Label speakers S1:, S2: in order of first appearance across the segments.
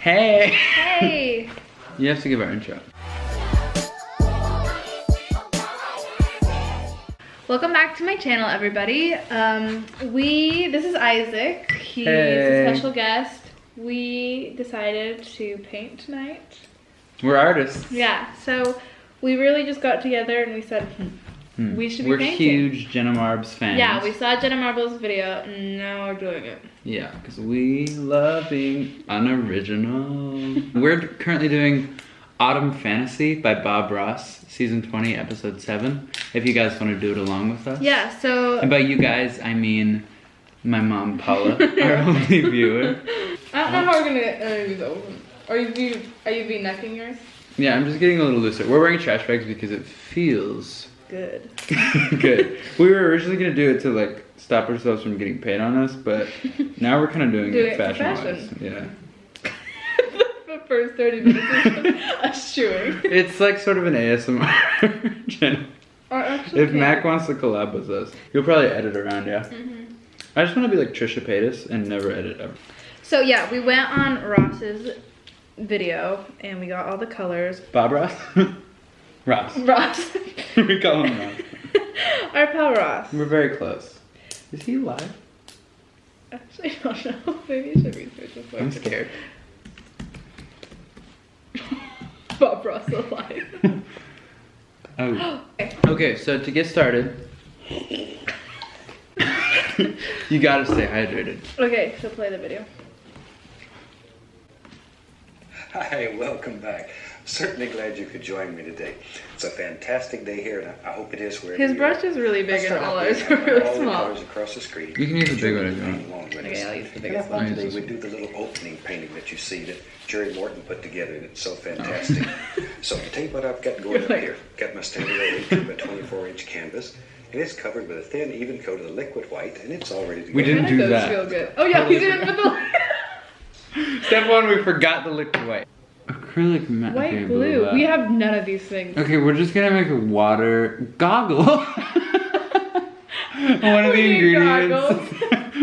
S1: Hey!
S2: Hey!
S1: You have to give our intro.
S2: Welcome back to my channel, everybody. This is Isaac. He's
S1: Hey.
S2: a special guest. We decided to paint tonight.
S1: We're artists.
S2: Yeah, so we really just got together and we said, we should be painting.
S1: We're huge Jenna Marbs fans.
S2: Yeah, we saw Jenna Marble's video and now we're doing it.
S1: Yeah, because we love being unoriginal. We're currently doing Autumn Fantasy by Bob Ross, season 20, episode 7. If you guys want to do it along with us.
S2: Yeah, so...
S1: And by you guys, I mean my mom, Paula, our only viewer.
S2: I don't know how we're gonna get any of these open. Are you V-necking yours?
S1: Yeah, I'm just getting a little looser. We're wearing trash bags because it feels...
S2: Good.
S1: good. We were originally going to do it to like stop ourselves from getting paid on us, but now we're kind of doing it fashion-wise. Yeah.
S2: The first 30 minutes is us chewing.
S1: It's like sort of an ASMR channel. If Mac wants to collab with us, you'll probably edit around, yeah. I just want to be like Trisha Paytas and never edit ever.
S2: So yeah, we went on Ross's video and we got all the colors.
S1: Bob Ross? Ross.
S2: Ross.
S1: We call him Ross.
S2: Our pal Ross.
S1: We're very close. Is he alive?
S2: Actually, I don't know. Maybe I should research this.
S1: I'm scared.
S2: Bob Ross alive.
S1: Oh. Okay, so to get started, you gotta stay hydrated.
S2: Okay, so play the video.
S3: Hi, welcome back. Certainly glad you could join me today. It's a fantastic day here, and I hope it is wherever
S2: His
S3: you
S2: brush
S3: are.
S2: is really big and all
S3: Let's
S2: ours
S3: start
S2: are
S3: out
S2: really
S3: all the
S2: small.
S3: colors across the screen.
S1: You can use the big one if you want.
S3: Along with
S2: Okay,
S3: us.
S2: I'll use the
S3: And
S2: biggest
S3: I thought
S2: one.
S3: today we'd do the little opening painting that you see that Jerry Morton put together, and it's so fantastic. So to tell you what I've got going up here, got my standard 18 by 24-inch canvas, and it's covered with a thin, even coat of the liquid white, and it's all ready to go.
S1: We didn't
S2: Kinda
S1: do
S2: does
S1: that.
S2: feel good. Oh yeah, we didn't put the
S1: Step 1, we forgot the liquid white. Acrylic matte.
S2: white
S1: okay,
S2: glue.
S1: blue
S2: We have none of these things.
S1: Okay, we're just gonna make a water goggle. One of the
S2: We need
S1: ingredients.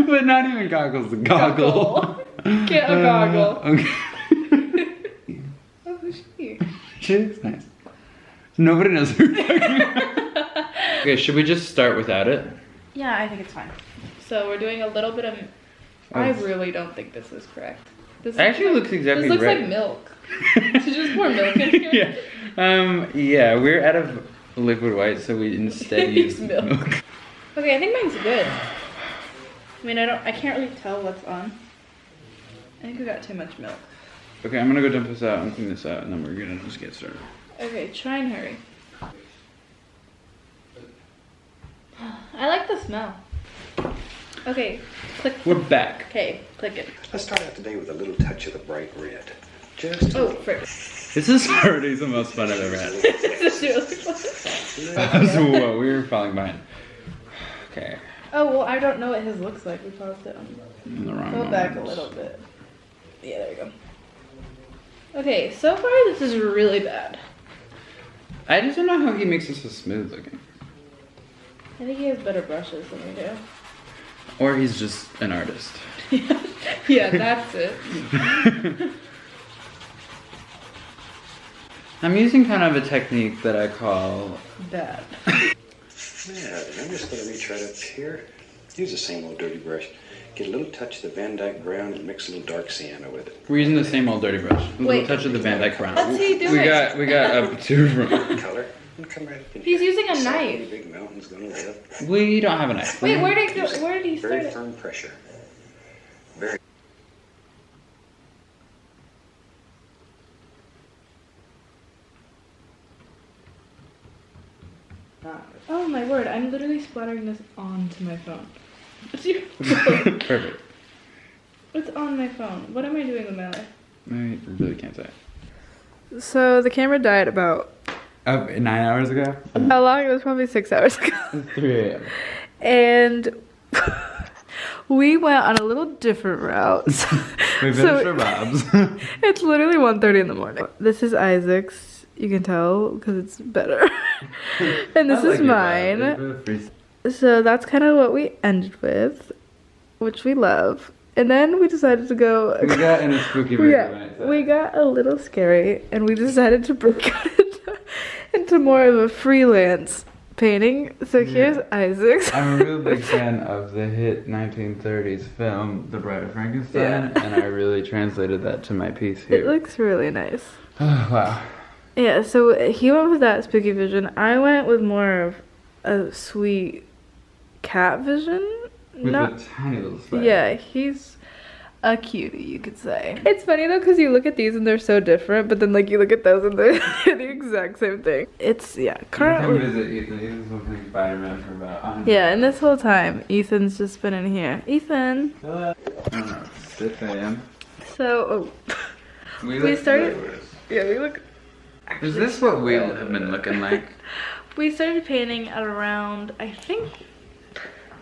S1: But not even goggles, a goggle.
S2: Get a goggle.
S1: Okay.
S2: Oh, who's she?
S1: She looks nice. Nobody knows who we're talking about. Okay, should we just start without it?
S2: Yeah, I think it's fine. So we're doing a little bit of... I really don't think this is correct. This
S1: Actually looks exactly
S2: This looks
S1: right.
S2: like milk. Did you just pour milk in here?
S1: Yeah. Yeah, we're out of liquid white, so we instead use milk.
S2: Okay, I think mine's good. I mean, I can't really tell what's on. I think we got too much milk.
S1: Okay, I'm gonna go dump this out and clean this out, and then we're gonna just get started.
S2: Okay, try and hurry. I like the smell. Okay, click.
S1: We're back.
S2: Okay, click it.
S3: Let's start out today with a little touch of the bright red. Just a
S2: Oh,
S3: little.
S2: frick.
S1: This is already the most fun I've ever had.
S2: This is really fun.
S1: So whoa, we were falling behind. Okay.
S2: Oh, well, I don't know what his looks like. We paused it on.
S1: In the wrong
S2: Go back a
S1: moments.
S2: little bit. Yeah, there we go. Okay, so far this is really bad.
S1: I just don't know how he makes it so smooth looking.
S2: I think he has better brushes than we do.
S1: Or he's just an artist.
S2: Yeah, that's it.
S1: I'm using kind of a technique that I call...
S2: Bad.
S3: Yeah, I'm just going to reach right up here. Use the same old dirty brush. Get a little touch of the Van Dyke brown and mix a little dark sienna with it.
S1: We're using the same old dirty brush. A little
S2: Wait.
S1: touch of the Van Dyke brown.
S2: What's he doing?
S1: We got up to from...
S3: Color. And come right up in
S2: He's
S3: here.
S2: using a
S3: Soft,
S2: knife.
S3: Big mountain's going to live.
S1: We don't have a knife.
S2: Wait, where did he start
S3: Very
S2: it?
S3: firm pressure. Very.
S2: Oh my word, I'm literally splattering this onto my phone. What's your phone?
S1: Perfect.
S2: What's on my phone? What am I doing with my life?
S1: I really can't say.
S2: So the camera died about...
S1: 9 hours ago?
S2: How long? It was probably 6 hours ago.
S1: 3 a.m.
S2: And we went on a little different route.
S1: We finished
S2: So-
S1: our Bob's.
S2: It's literally 1:30 in the morning. This is Isaac's. You can tell because it's better. And this is mine. So that's kind of what we ended with, which we love. And then we decided to go.
S1: We got in a spooky mood.
S2: We got a little scary, and we decided to break out into more of a freelance painting. So here's Isaac's.
S1: I'm a real big fan of the hit 1930s film, The Bride of Frankenstein, and I really translated that to my piece here.
S2: It looks really nice.
S1: Oh, wow.
S2: Yeah, so he went with that spooky vision. I went with more of a sweet cat vision.
S1: With a tiny little spider.
S2: Yeah, he's a cutie, you could say. It's funny though, because you look at these and they're so different, but then like you look at those and they're the exact same thing. It's, yeah, currently.
S1: Come visit Ethan. Ethan's been playing Spider-Man for about 100
S2: Yeah, and this whole time, Ethan's just been in here. Ethan.
S1: Hello. I don't know. Sit down.
S2: So, we started. Yeah, we look.
S1: Is this what we have been looking like?
S2: We started painting at around, I think,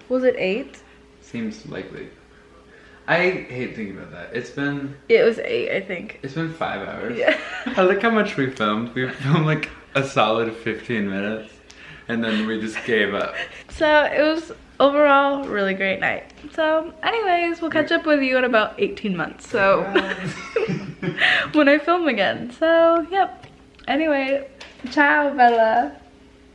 S2: was it 8?
S1: Seems likely. I hate thinking about that.
S2: It was 8, I think.
S1: It's been 5 hours.
S2: Yeah.
S1: I look how much we filmed. We filmed like a solid 15 minutes. And then we just gave up.
S2: So it was overall a really great night. So anyways, we'll catch up with you in about 18 months. So when I film again. So yep. Anyway, ciao Bella.